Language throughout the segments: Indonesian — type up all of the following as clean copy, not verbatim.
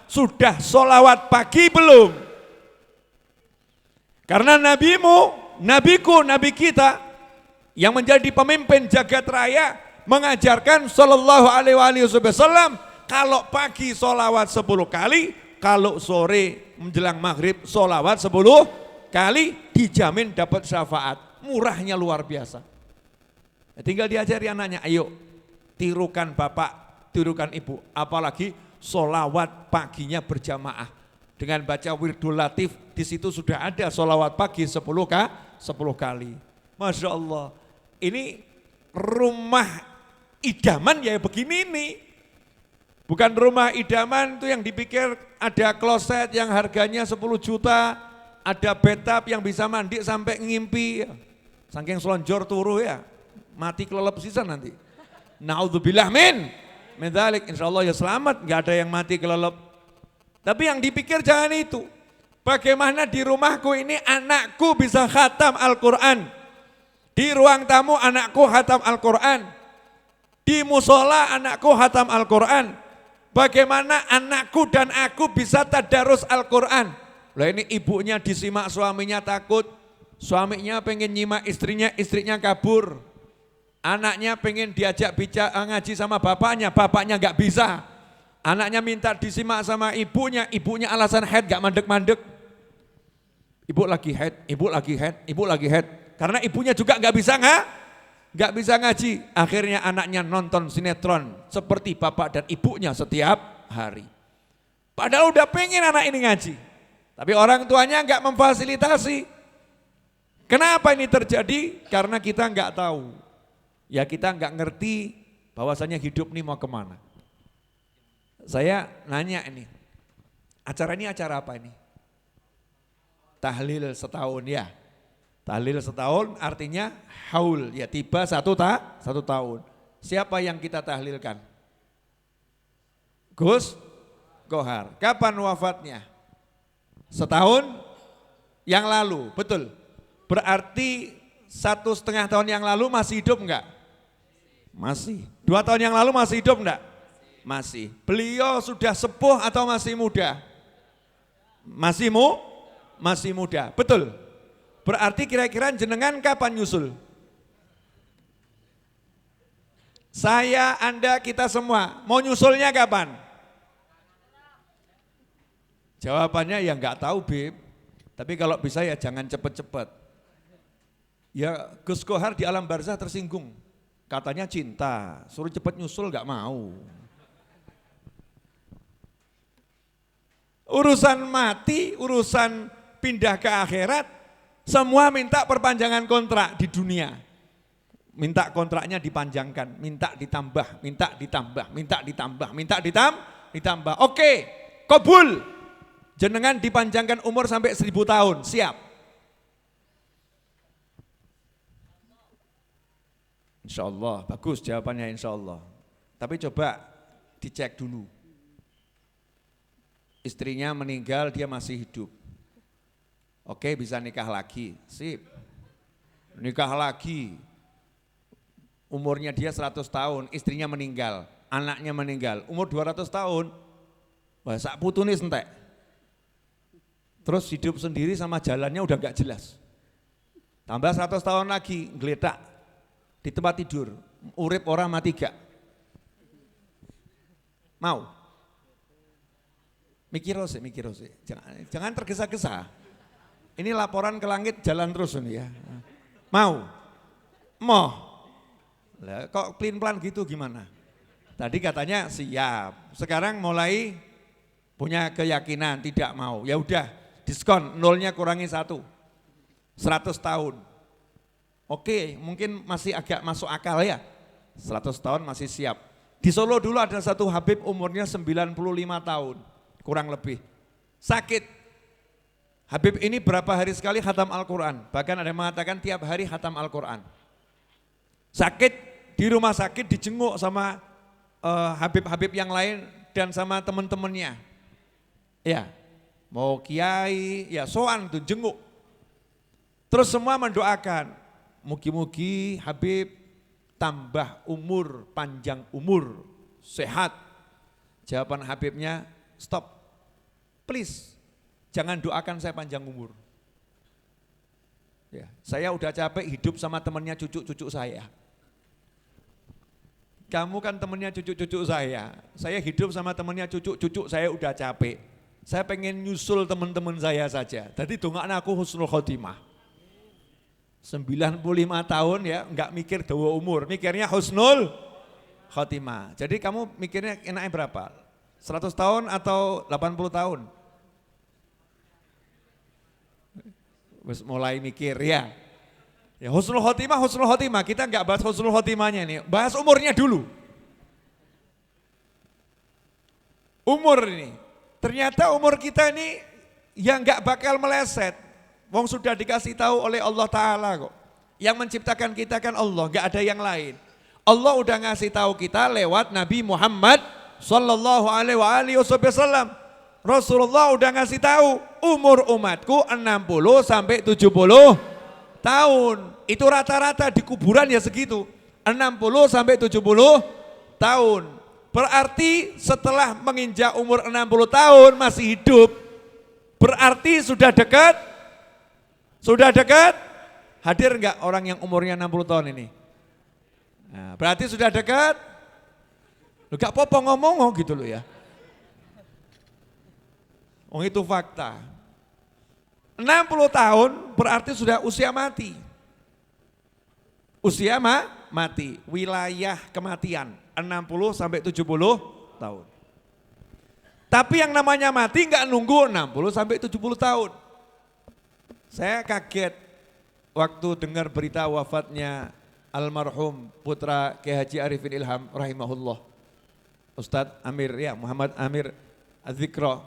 sudah sholawat pagi belum? Karena nabiku, nabi kita yang menjadi pemimpin jagat raya mengajarkan sallallahu alaihi wasallam kalau pagi sholawat 10 kali, kalau sore menjelang maghrib sholawat 10 kali, dijamin dapat syafaat. Murahnya luar biasa. Tinggal diajari anaknya, ayo tirukan bapak, tirukan ibu, apalagi sholawat paginya berjamaah. Dengan baca wirdul latif, di situ sudah ada sholawat pagi 10 kali. Masya Allah, ini rumah idaman ya begini nih. Bukan rumah idaman itu yang dipikir ada kloset yang harganya 10 juta, ada bathtub yang bisa mandi sampai ngimpi. Saking selonjor turu ya, mati kelelep sisa nanti. Naudzubillah min dzalik, insyaallah ya selamat, enggak ada yang mati kelelep. Tapi yang dipikir jangan itu. Bagaimana di rumahku ini anakku bisa khatam Al-Quran. Di ruang tamu anakku khatam Al-Quran. Di musola anakku khatam Al-Quran. Bagaimana anakku dan aku bisa tadarus Al-Quran. Lah ini ibunya disimak suaminya takut. Suaminya pengen nyimak istrinya, istrinya kabur. Anaknya pengen diajak bicara ngaji sama bapaknya enggak bisa. Anaknya minta disimak sama ibunya alasan haid gak mandek-mandek. Ibu lagi haid. Karena ibunya juga gak bisa ngaji. Akhirnya anaknya nonton sinetron seperti bapak dan ibunya setiap hari. Padahal udah pengen anak ini ngaji. Tapi orang tuanya gak memfasilitasi. Kenapa ini terjadi? Karena kita gak tahu. Ya kita gak ngerti bahwasanya hidup ini mau kemana. Saya nanya ini, acara apa ini? Tahlil setahun ya. Tahlil setahun artinya haul, ya tiba satu tahun. Siapa yang kita tahlilkan? Gus Kohar. Kapan wafatnya? Setahun yang lalu, betul. Berarti 1,5 tahun yang lalu masih hidup enggak? Masih. 2 tahun yang lalu masih hidup enggak? Masih. Beliau sudah sepuh atau masih muda? Masih muda, betul. Berarti kira-kira jenengan kapan nyusul? Saya, Anda, kita semua mau nyusulnya kapan? Jawabannya ya enggak tahu, Bib. Tapi kalau bisa ya jangan cepet-cepet. Ya Gus Kohar di alam barzah tersinggung. Katanya cinta, suruh cepet nyusul enggak mau. Urusan mati, urusan pindah ke akhirat, semua minta perpanjangan kontrak di dunia. Minta kontraknya dipanjangkan, minta ditambah. Oke, kabul. Jenengan dipanjangkan umur sampai 1000 tahun, siap. Insya Allah, bagus jawabannya insya Allah. Tapi coba dicek dulu. Istrinya meninggal, dia masih hidup. Oke, bisa nikah lagi, sip. Nikah lagi, umurnya dia 100 tahun, istrinya meninggal, anaknya meninggal, umur 200 tahun, wah sak putune entek. Terus hidup sendiri sama jalannya udah gak jelas. Tambah 100 tahun lagi, ngeletak di tempat tidur, urip orang mati gak? Mau? Mikir sih. Jangan tergesa-gesa. Ini laporan ke langit jalan terus ini ya. Mau? Lah kok pelin-pelan gitu gimana? Tadi katanya siap. Sekarang mulai punya keyakinan tidak mau. Ya udah, diskon nolnya kurangi 1. 100 tahun. Oke, mungkin masih agak masuk akal ya. 100 tahun masih siap. Di Solo dulu ada satu Habib umurnya 95 tahun. Kurang lebih, sakit. Habib ini berapa hari sekali khatam Al-Quran, bahkan ada yang mengatakan tiap hari khatam Al-Quran. Sakit, di rumah sakit dijenguk sama Habib-Habib yang lain dan sama teman-temannya. Ya, mau kiai, ya soan tuh jenguk. Terus semua mendoakan, mugi-mugi Habib tambah umur, panjang umur, sehat. Jawaban Habibnya, stop. please jangan doakan saya panjang umur. Ya, saya udah capek hidup sama temannya cucu-cucu saya. Kamu kan temannya cucu-cucu saya hidup sama temannya cucu-cucu saya udah capek. Saya pengen nyusul teman-teman saya saja. Jadi dongakna aku husnul khotimah. 95 tahun ya, enggak mikir dawa umur, mikirnya husnul khotimah. Jadi kamu mikirnya enaknya berapa? 100 tahun atau 80 tahun? Terus mulai mikir ya. Ya husnul khotimah, kita enggak bahas husnul khotimahnya nih, bahas umurnya dulu. Umur ini, ternyata umur kita ini yang enggak bakal meleset. Wong sudah dikasih tahu oleh Allah Ta'ala kok. Yang menciptakan kita kan Allah, enggak ada yang lain. Allah udah ngasih tahu kita lewat Nabi Muhammad sallallahu alaihi wasallam. Rasulullah udah ngasih tahu umur umatku 60 sampai 70 tahun. Itu rata-rata di kuburan ya segitu. 60 sampai 70 tahun. Berarti setelah menginjak umur 60 tahun masih hidup. Berarti sudah dekat? Sudah dekat? Hadir enggak orang yang umurnya 60 tahun ini? Nah, berarti sudah dekat? Enggak apa-apa ngomong gitu loh ya. Oh itu fakta. 60 tahun berarti sudah usia mati. Usia mati, wilayah kematian 60 sampai 70 tahun. Tapi yang namanya mati enggak nunggu 60 sampai 70 tahun. Saya kaget waktu dengar berita wafatnya almarhum putra Kiai Haji Arifin Ilham rahimahullah. Ustadz Amir ya, Muhammad Amir Az-Zikra.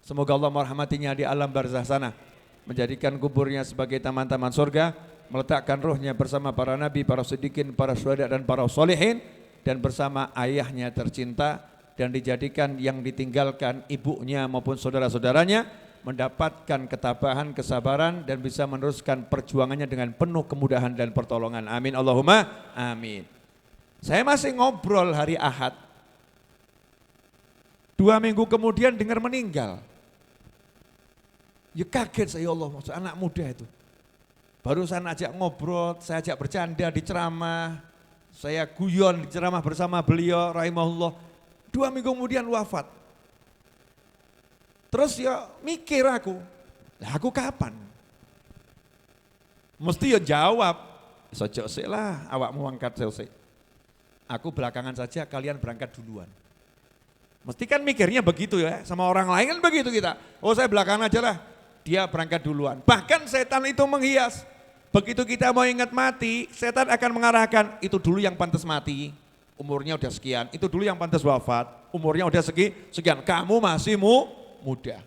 Semoga Allah merahmatinya di alam barzah sana, menjadikan kuburnya sebagai taman-taman surga, meletakkan ruhnya bersama para nabi, para siddiqin, para syuhada dan para sholihin, dan bersama ayahnya tercinta, dan dijadikan yang ditinggalkan ibunya maupun saudara-saudaranya mendapatkan ketabahan, kesabaran, dan bisa meneruskan perjuangannya dengan penuh kemudahan dan pertolongan. Amin Allahumma amin. Saya masih ngobrol hari Ahad, 2 minggu kemudian dengar meninggal. Ya kaget saya, Allah, maksud anak muda itu. Barusan ajak ngobrol, saya ajak bercanda di ceramah, saya guyon di ceramah bersama beliau rahimahullah. 2 minggu kemudian wafat. Terus ya mikir aku, lah aku kapan? Mesti ya jawab, sojok sik lah awakmu angkat sik. Aku belakangan saja, kalian berangkat duluan. Mesti kan mikirnya begitu ya, sama orang lain kan begitu kita. Oh saya belakangan aja lah, dia berangkat duluan. Bahkan setan itu menghias. Begitu kita mau ingat mati, setan akan mengarahkan, itu dulu yang pantas mati, umurnya udah sekian. Itu dulu yang pantas wafat, umurnya udah sekian. Kamu masih muda.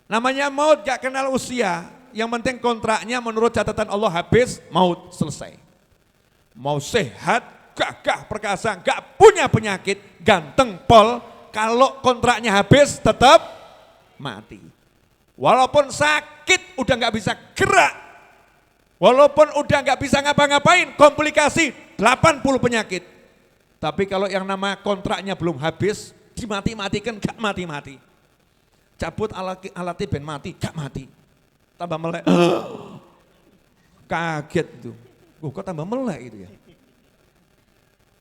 Namanya maut gak kenal usia, yang penting kontraknya menurut catatan Allah habis, maut selesai. Mau sehat, gagah, perkasa, gak punya penyakit, ganteng, pol, kalau kontraknya habis tetap mati. Walaupun sakit udah gak bisa gerak, walaupun udah gak bisa ngapa-ngapain, komplikasi 80 penyakit. Tapi kalau yang nama kontraknya belum habis, dimati-matikan gak mati-mati. Cabut alatnya ben mati, gak mati. Tambah melek, kaget itu. Kok tambah melek gitu ya.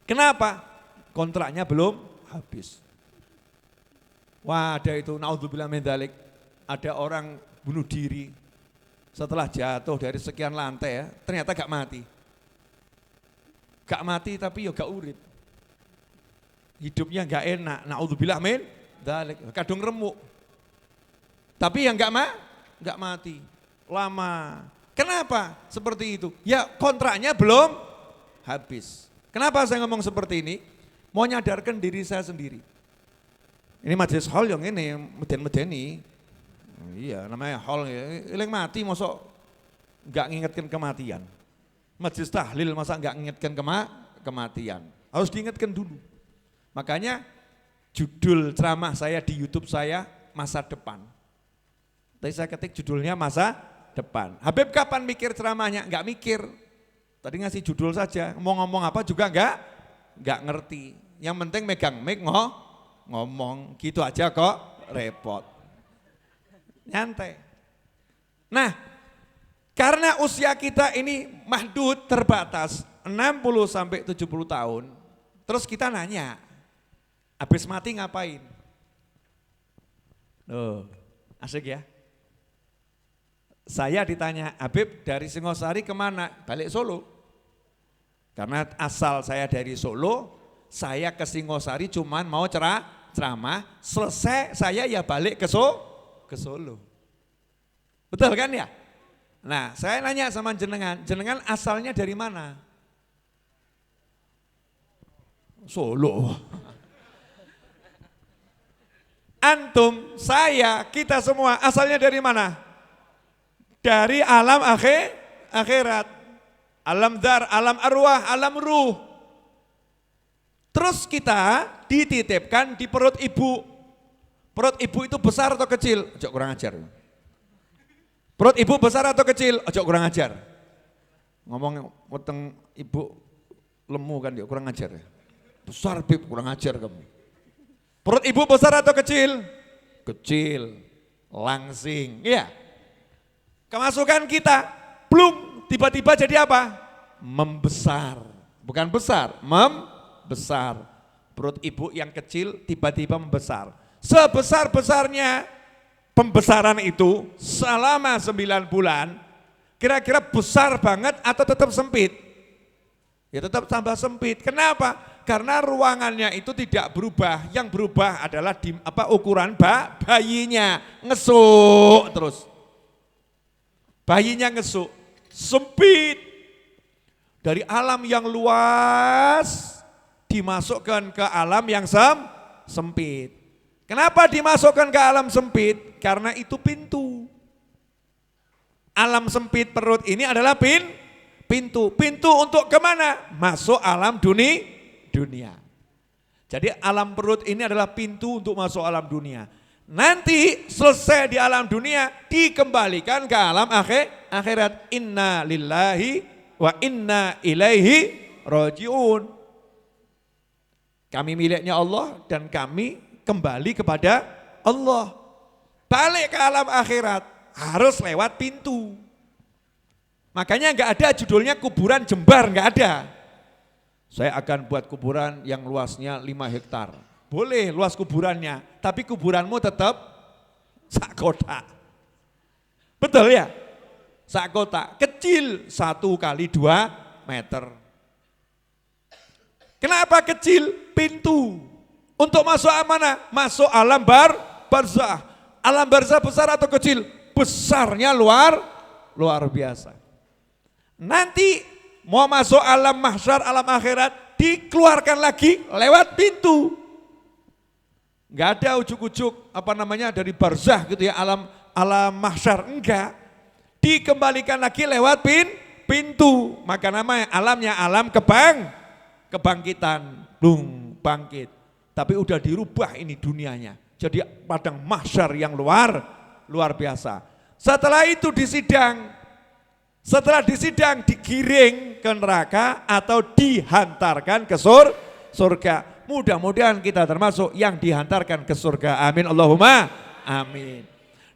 Kenapa? Kontraknya belum habis. Wah ada itu, naudzubillah min dzalik. Ada orang bunuh diri setelah jatuh dari sekian lantai ya, ternyata gak mati. Gak mati tapi ya gak urip. Hidupnya gak enak, naudzubillah min dzalik. Kadung remuk. Tapi yang gak mati, lama. Kenapa seperti itu? Ya kontraknya belum habis. Kenapa saya ngomong seperti ini? Mau nyadarkan diri saya sendiri. Ini majelis hall yang ini, meden-medeni. Iya namanya hall, yang mati masa gak ngingetkan kematian. Majelis tahlil masa gak ngingetkan kematian. Harus diingatkan dulu. Makanya judul ceramah saya di YouTube saya, Masa Depan. Tadi saya ketik judulnya Masa Depan. Habib kapan mikir ceramahnya? Enggak mikir. Tadi ngasih judul saja, mau ngomong apa juga enggak ngerti. Yang penting megang mic ngomong, gitu aja kok repot. Nyantai. Nah, karena usia kita ini mahdud terbatas 60 sampai 70 tahun, terus kita nanya, habis mati ngapain? Loh, asik ya. Saya ditanya, Habib dari Singosari kemana? Balik Solo. Karena asal saya dari Solo, saya ke Singosari cuman mau ceramah, selesai saya ya balik ke Solo. Betul kan ya? Nah, saya nanya sama jenengan asalnya dari mana? Solo. Antum, saya, kita semua asalnya dari mana? Dari alam akhirat. Alam dar, alam arwah, alam ruh. Terus kita dititipkan di perut ibu. Perut ibu itu besar atau kecil? Ojo kurang ajar. Perut ibu besar atau kecil? Ojo kurang ajar. Ngomong weteng ibu lemu kan dia kurang ajar ya. Besar bib, kurang ajar kamu. Perut ibu besar atau kecil? Kecil, langsing, iya. Kemasukan kita, belum tiba-tiba jadi apa? Membesar, bukan besar, membesar. Perut ibu yang kecil tiba-tiba membesar. Sebesar-besarnya pembesaran itu selama 9 bulan, kira-kira besar banget atau tetap sempit? Ya tetap tambah sempit. Kenapa? Karena ruangannya itu tidak berubah. Yang berubah adalah ukuran bayinya, ngesuk terus. Bayinya ngesuk, sempit. Dari alam yang luas dimasukkan ke alam yang sempit. Kenapa dimasukkan ke alam sempit? Karena itu pintu. Alam sempit perut ini adalah pintu. Pintu untuk kemana? Masuk alam dunia. Jadi alam perut ini adalah pintu untuk masuk alam dunia. Nanti selesai di alam dunia dikembalikan ke alam akhirat. Inna lillahi wa inna ilaihi rajiun. Kami miliknya Allah dan kami kembali kepada Allah. Balik ke alam akhirat harus lewat pintu. Makanya enggak ada judulnya kuburan jembar, enggak ada. Saya akan buat kuburan yang luasnya 5 hektar. Boleh luas kuburannya, tapi kuburanmu tetap sak kotak. Betul ya? Sak kotak, kecil 1 kali 2 meter. Kenapa kecil? Pintu. Untuk masuk mana? Masuk alam barzah. Alam barzah besar atau kecil? Besarnya luar biasa. Nanti mau masuk alam mahsyar, alam akhirat, dikeluarkan lagi lewat pintu. Enggak ada ujuk-ujuk dari barzah gitu ya, alam mahsyar, enggak. Dikembalikan lagi lewat pintu. Maka namanya alamnya alam kebangkitan, bangkit. Tapi udah dirubah ini dunianya. Jadi padang mahsyar yang luar biasa. Setelah itu disidang. Setelah disidang digiring ke neraka atau dihantarkan ke surga. Mudah-mudahan kita termasuk yang dihantarkan ke surga. Amin Allahumma amin.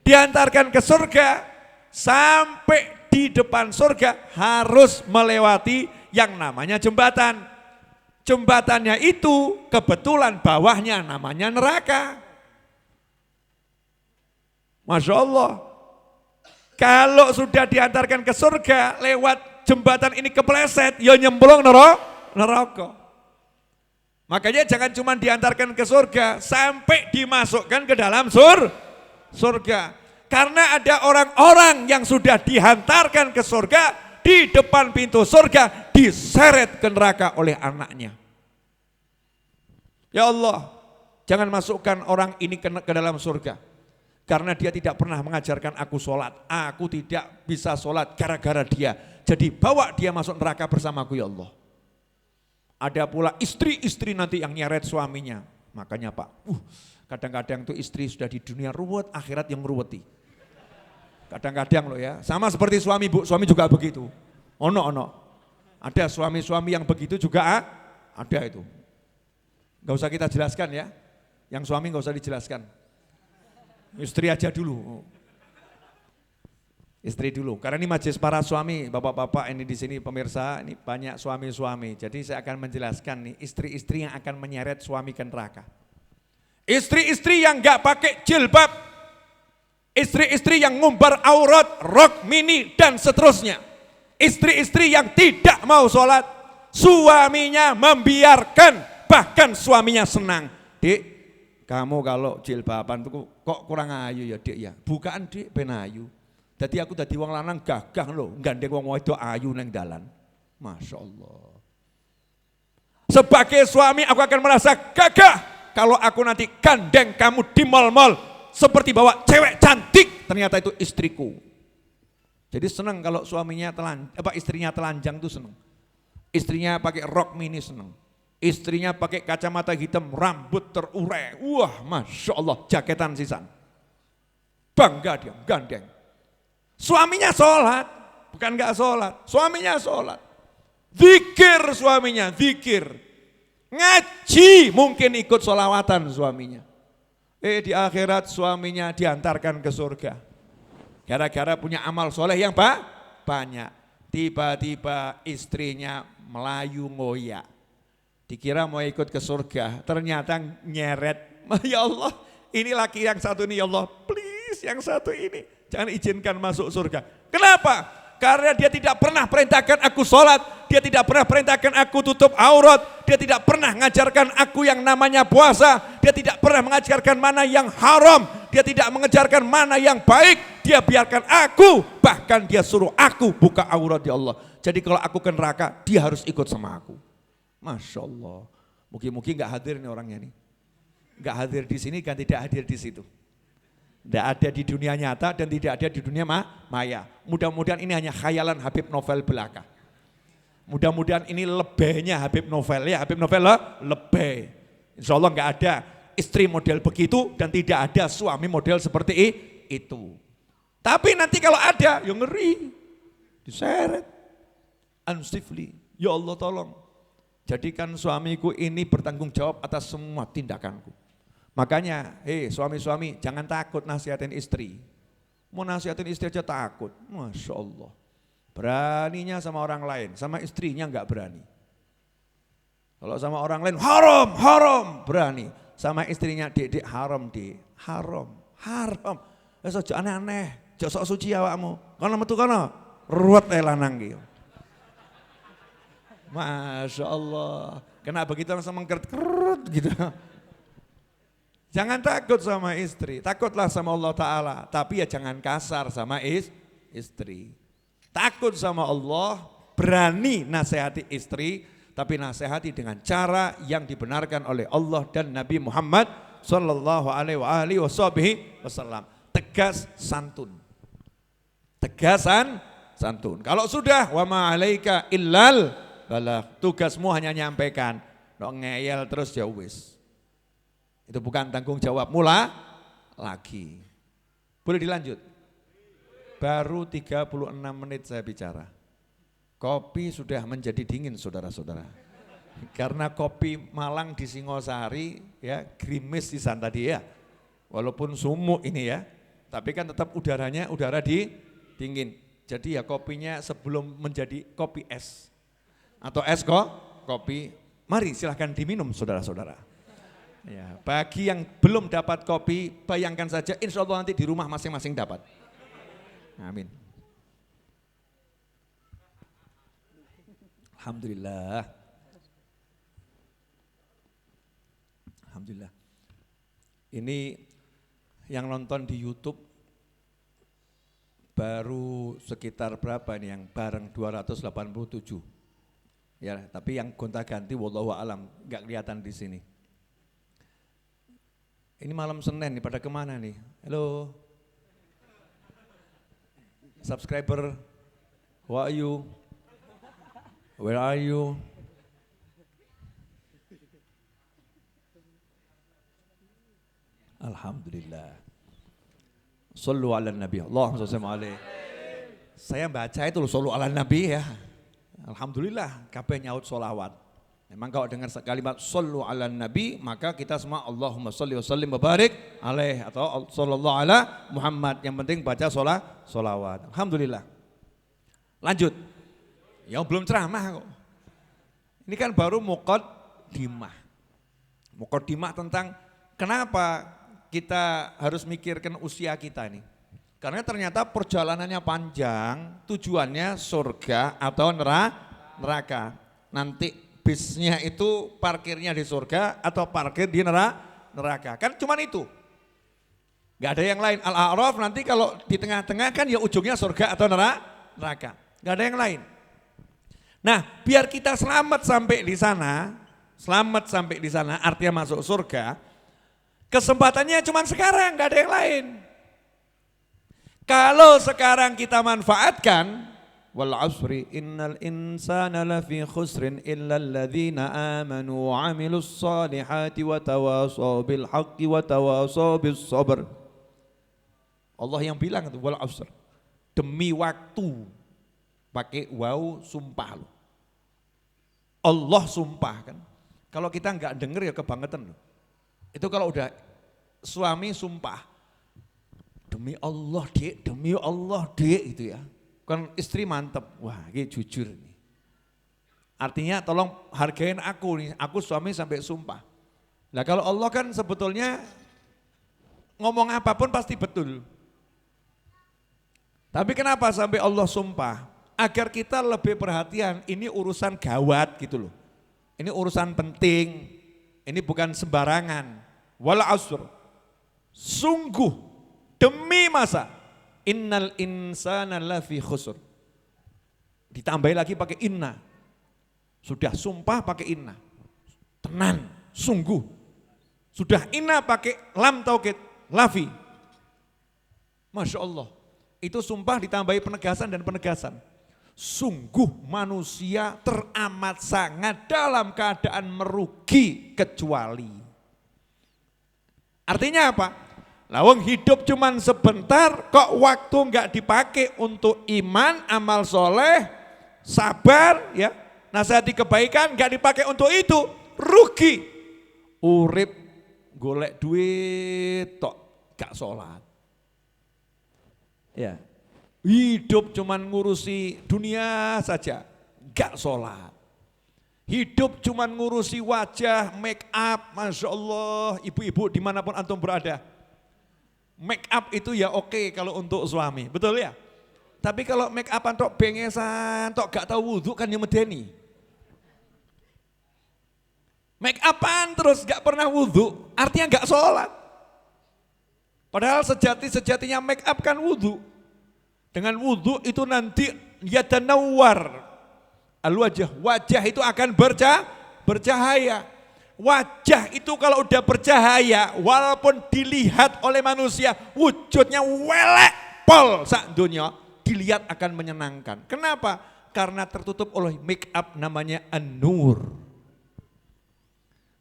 Dihantarkan ke surga, sampai di depan surga harus melewati yang namanya jembatan. Jembatannya itu kebetulan bawahnya namanya neraka. Masya Allah. Kalau sudah diantarkan ke surga lewat jembatan ini kepleset, ya nyemplung neraka. Makanya jangan cuma diantarkan ke surga, sampai dimasukkan ke dalam surga. Karena ada orang-orang yang sudah dihantarkan ke surga, di depan pintu surga diseret ke neraka oleh anaknya. Ya Allah, jangan masukkan orang ini ke dalam surga. Karena dia tidak pernah mengajarkan aku sholat. Aku tidak bisa sholat gara-gara dia. Jadi bawa dia masuk neraka bersamaku ya Allah. Ada pula istri-istri nanti yang nyeret suaminya. Makanya Pak, kadang-kadang tuh istri sudah di dunia ruwet, akhirat yang meruweti. Kadang-kadang loh ya, sama seperti suami Bu, suami juga begitu. Ono. Ada suami-suami yang begitu juga ada itu. Gak usah kita jelaskan ya, yang suami gak usah dijelaskan. Istri aja dulu. Istri dulu, karena ini majelis para suami, bapak-bapak ini di sini pemirsa, ini banyak suami-suami. Jadi saya akan menjelaskan nih istri-istri yang akan menyeret suami ke neraka. Istri-istri yang enggak pakai jilbab, istri-istri yang ngumbar aurat, rok mini dan seterusnya. Istri-istri yang tidak mau sholat, suaminya membiarkan, bahkan suaminya senang. Dik, kamu kalau jilbaban tuh kok kurang ayu ya dik ya, bukaan dik ben ayu. Jadi aku dadi wong lanang gagah lho, gandeng wong wedok ayu nang dalan. Masya Allah. Sebagai suami aku akan merasa gagah kalau aku nanti gandeng kamu di mal-mal seperti bawa cewek cantik, ternyata itu istriku. Jadi senang kalau suaminya istrinya telanjang tuh senang. Istrinya pakai rok mini senang. Istrinya pakai kacamata hitam, rambut terurai. Wah, Masya Allah, jaketan sisan. Bangga dia, gandeng. Suaminya sholat, bukan enggak sholat, suaminya sholat. Zikir suaminya, zikir. Ngaji mungkin ikut sholawatan suaminya. Di akhirat suaminya diantarkan ke surga. Gara-gara punya amal soleh yang banyak. Tiba-tiba istrinya melayu ngoyak. Dikira mau ikut ke surga, ternyata nyeret. Ya Allah, ini laki yang satu ini ya Allah, please yang satu ini. Jangan izinkan masuk surga. Kenapa? Karena dia tidak pernah perintahkan aku sholat, dia tidak pernah perintahkan aku tutup aurat, dia tidak pernah mengajarkan aku yang namanya puasa, dia tidak pernah mengajarkan mana yang haram, dia tidak mengajarkan mana yang baik, dia biarkan aku, bahkan dia suruh aku buka aurat ya Allah. Jadi kalau aku ke neraka, dia harus ikut sama aku. Masya Allah. Mungkin-mungkin gak hadir nih orangnya nih. Gak hadir di sini kan tidak hadir di situ. Tidak ada di dunia nyata dan tidak ada di dunia maya. Mudah-mudahan ini hanya khayalan Habib Novel belaka. Mudah-mudahan ini lebihnya Habib Novel ya. Habib Novel lebih. Insya Allah nggak ada istri model begitu dan tidak ada suami model seperti itu. Tapi nanti kalau ada, ya ngeri. Diseret. Ansifli. Ya Allah tolong. Jadikan suamiku ini bertanggung jawab atas semua tindakanku. Makanya, suami-suami jangan takut nasihatin istri. Mau nasihatin istri aja takut. Masya Allah. Beraninya sama orang lain, sama istrinya enggak berani. Kalau sama orang lain, haram, haram, berani. Sama istrinya, dik, haram, dik, haram, haram. Aja aneh-aneh, aja sok suci awakmu. Kono metu kono, ruwet lanang iki. Masya Allah. Kena begitu langsung mengkeret-keret gitu. Jangan takut sama istri, takutlah sama Allah Ta'ala. Tapi ya jangan kasar sama istri. Takut sama Allah, berani nasihati istri, tapi nasihati dengan cara yang dibenarkan oleh Allah dan Nabi Muhammad Sallallahu Alaihi Wasallam. Tegas santun. Tegasan santun. Kalau sudah, wa ma'alaika illal balagh. Tugasmu hanya nyampaikan. Nggak ngeyel terus ya wis. Itu bukan tanggung jawab, mula lagi. Boleh dilanjut? Baru 36 menit saya bicara. Kopi sudah menjadi dingin saudara-saudara. Karena kopi Malang di Singosari, ya gerimis di sana tadi ya. Walaupun sumuk ini ya, tapi kan tetap udaranya udara dingin. Jadi ya kopinya sebelum menjadi kopi es. Atau es kopi, mari silahkan diminum saudara-saudara. Ya, bagi yang belum dapat kopi, bayangkan saja insya Allah nanti di rumah masing-masing dapat. Amin. Alhamdulillah. Alhamdulillah. Ini yang nonton di YouTube baru sekitar berapa nih yang bareng 287. Ya, tapi yang gonta-ganti wallahu alam enggak kelihatan di sini. Ini malam Senin nih, pada kemana nih? Halo? Subscriber, who are you? Where are you? Alhamdulillah. Sallu ala nabi, Allahumma shalli alaihi. Saya baca itu sallu ala nabi ya. Alhamdulillah, kabeh nyaut sholawat. Memang kalau dengar kalimat sallu ala nabi, maka kita semua Allahumma salli wa sallim wa barik alaih atau sallallahu ala Muhammad. Yang penting baca sholawat. Alhamdulillah. Lanjut. Yang belum ceramah kok. Ini kan baru muqaddimah. Muqaddimah tentang kenapa kita harus mikirkan usia kita ini. Karena ternyata perjalanannya panjang, tujuannya surga atau neraka. Nanti bisnya itu parkirnya di surga atau parkir di neraka. Kan cuman itu. Gak ada yang lain. Al-A'raf nanti kalau di tengah-tengah kan ya ujungnya surga atau neraka. Gak ada yang lain. Nah, biar kita selamat sampai di sana, artinya masuk surga, kesempatannya cuman sekarang, gak ada yang lain. Kalau sekarang kita manfaatkan, wal asri innal insana lafi khusrin illa alladhina amanu wa 'amilus solihati wa tawasaw bil haqqi wa tawasaw bis sabr. Allah yang bilang itu wal asr. Demi waktu. Pakai waw sumpah loh. Allah sumpah kan. Kalau kita enggak denger ya kebangetan loh. Itu kalau udah suami sumpah. Demi Allah dek gitu ya. Kan istri mantep, wah ini jujur nih. Artinya tolong hargain aku nih, aku suami sampai sumpah. Nah kalau Allah kan sebetulnya ngomong apapun pasti betul. Tapi kenapa sampai Allah sumpah? Agar kita lebih perhatian, ini urusan gawat gitu loh. Ini urusan penting, ini bukan sembarangan. Wal asr, sungguh demi masa. Innal insana lafi khusr. Ditambahi lagi pakai inna. Sudah sumpah pakai inna. Tenan, sungguh. Sudah inna pakai lam taukid, lafi. Masya Allah. Itu sumpah ditambahi penegasan dan penegasan. Sungguh manusia teramat sangat dalam keadaan merugi kecuali. Artinya apa? Lawang hidup cuman sebentar, kok waktu enggak dipakai untuk iman, amal soleh, sabar, ya, nasihati kebaikan, enggak dipakai untuk itu, rugi. Urip golek duit, tok gak sholat. Ya, hidup cuman ngurusi dunia saja, gak sholat. Hidup cuman ngurusi wajah, make up, Masya Allah, ibu-ibu dimanapun antum berada. Make up itu ya oke kalau untuk suami, betul ya? Tapi kalau make upan tok bengesan, tok gak tahu wudhu kan yang medeni. Make upan terus gak pernah wudhu, artinya gak sholat. Padahal sejatinya make up kan wudhu. Dengan wudhu itu nanti yatanawwar al-wajah, wajah itu akan bercahaya. Wajah itu kalau udah bercahaya, walaupun dilihat oleh manusia, wujudnya welek pol sak dunia, dilihat akan menyenangkan. Kenapa? Karena tertutup oleh make up namanya an-nur.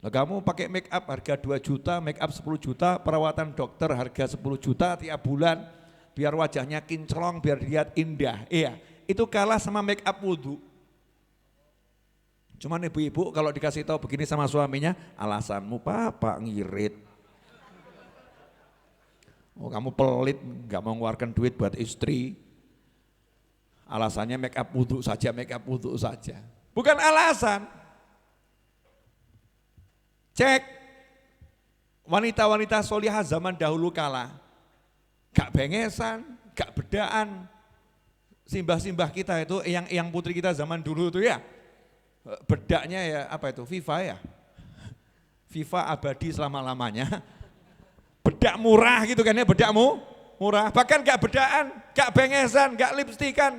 Nah, kamu pakai make up harga 2 juta, make up 10 juta, perawatan dokter harga 10 juta tiap bulan, biar wajahnya kinclong, biar dilihat indah. Iya, itu kalah sama make up wudhu. Cuman ibu-ibu kalau dikasih tahu begini sama suaminya, alasanmu papa ngirit. Oh kamu pelit, gak mau ngeluarkan duit buat istri. Alasannya make up wudhu saja. Bukan alasan. Cek wanita-wanita solihah zaman dahulu kala. Gak bengesan, gak bedaan. Simbah-simbah kita itu, yang putri kita zaman dulu itu ya. Bedaknya ya apa itu, FIFA ya, FIFA abadi selama-lamanya, bedak murah gitu kan ya, bedakmu murah, bahkan gak bedaan, gak bengesan, gak lipstikan,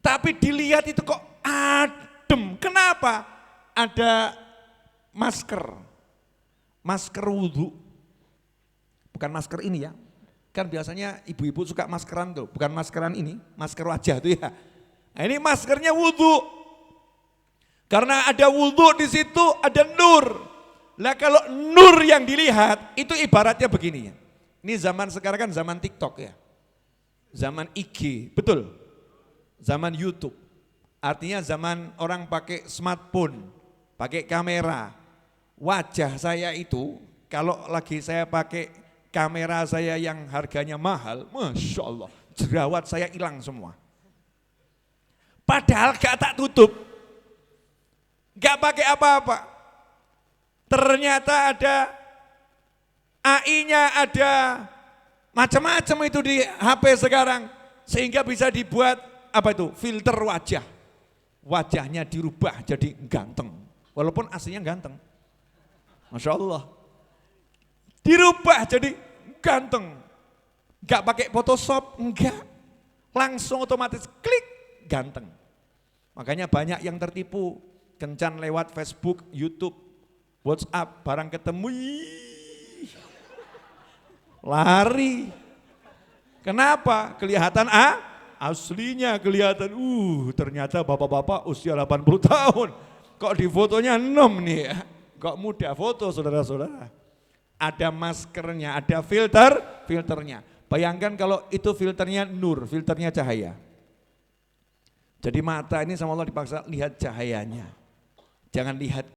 tapi dilihat itu kok adem. Kenapa? Ada masker wudhu, bukan masker ini ya, kan biasanya ibu-ibu suka maskeran tuh, bukan maskeran ini, masker wajah tuh ya, nah, ini maskernya wudhu. Karena ada wudhu di situ, ada nur. Lah kalau nur yang dilihat itu ibaratnya begini ya. Ini zaman sekarang kan zaman TikTok ya. Zaman IG, betul. Zaman YouTube. Artinya zaman orang pakai smartphone. pakai kamera. Wajah saya itu kalau lagi saya pakai kamera saya yang harganya mahal, Masya Allah, jerawat saya hilang semua. Padahal gak tak tutup, gak pakai apa-apa. Ternyata ada AI-nya, ada macam-macam itu di HP sekarang. Sehingga bisa dibuat apa itu, filter wajah. Wajahnya dirubah jadi ganteng, walaupun aslinya ganteng. Masya Allah. Dirubah jadi ganteng. Enggak pakai Photoshop, enggak. Langsung otomatis klik, ganteng. Makanya banyak yang tertipu, kencan lewat Facebook, YouTube, WhatsApp, barang ketemu, lari. Kenapa? Kelihatan aslinya kelihatan, ternyata bapak-bapak usia 80 tahun. Kok di fotonya 6 nih ya. Kok mudah foto saudara-saudara. Ada maskernya, ada filternya. Bayangkan kalau itu filternya nur, filternya cahaya. Jadi mata ini sama Allah dipaksa lihat cahayanya. Jangan lihat